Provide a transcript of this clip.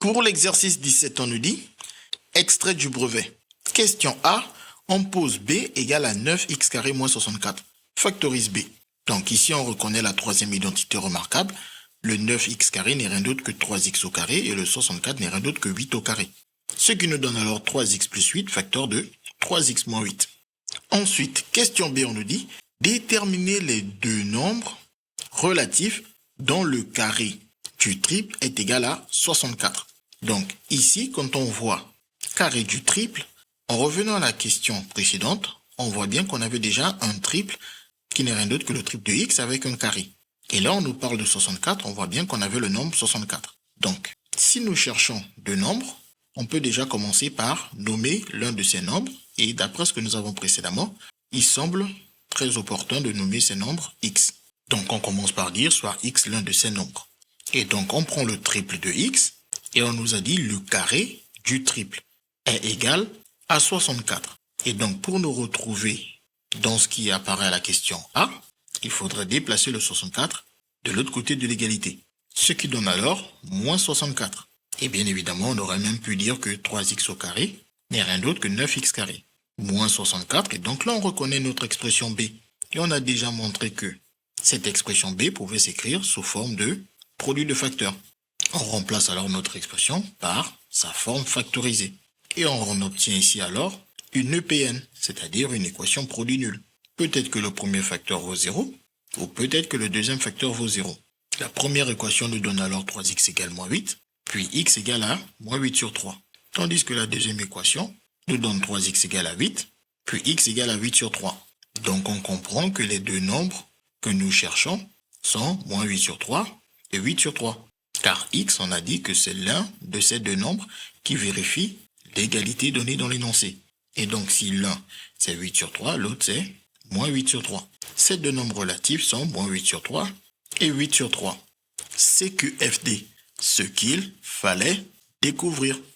Pour l'exercice 17, on nous dit extrait du brevet. Question A, on pose B égale à 9x carré moins 64. Factorise B. Donc ici, on reconnaît la troisième identité remarquable. Le 9x carré n'est rien d'autre que 3x au carré et le 64 n'est rien d'autre que 8 au carré. Ce qui nous donne alors 3x plus 8, facteur de 3x moins 8. Ensuite, question B, on nous dit déterminer les deux nombres relatifs dont le carré du triple est égal à 64. Donc ici, quand on voit carré du triple, en revenant à la question précédente, on voit bien qu'on avait déjà un triple qui n'est rien d'autre que le triple de x avec un carré. Et là, on nous parle de 64, on voit bien qu'on avait le nombre 64. Donc, si nous cherchons deux nombres, on peut déjà commencer par nommer l'un de ces nombres. Et d'après ce que nous avons précédemment, il semble très opportun de nommer ces nombres x. Donc, on commence par dire soit x l'un de ces nombres. Et donc, on prend le triple de x et on nous a dit le carré du triple est égal à 64. Et donc, pour nous retrouver dans ce qui apparaît à la question A, il faudrait déplacer le 64 de l'autre côté de l'égalité. Ce qui donne alors moins 64. Et bien évidemment, on aurait même pu dire que 3x au carré n'est rien d'autre que 9x carré. Moins 64, et donc là on reconnaît notre expression B. Et on a déjà montré que cette expression B pouvait s'écrire sous forme de produit de facteurs. On remplace alors notre expression par sa forme factorisée. Et on obtient ici alors une EPN, c'est-à-dire une équation produit nul. Peut-être que le premier facteur vaut 0, ou peut-être que le deuxième facteur vaut 0. La première équation nous donne alors 3x égale moins 8, puis x égale à moins 8 sur 3. Tandis que la deuxième équation nous donne 3x égale à 8, puis x égale à 8 sur 3. Donc on comprend que les deux nombres que nous cherchons sont moins 8 sur 3 et 8 sur 3. Car x, on a dit que c'est l'un de ces deux nombres qui vérifie l'égalité donnée dans l'énoncé. Et donc si l'un c'est 8 sur 3, l'autre c'est moins 8 sur 3. Ces deux nombres relatifs sont moins 8 sur 3 et 8 sur 3. CQFD, ce qu'il fallait découvrir.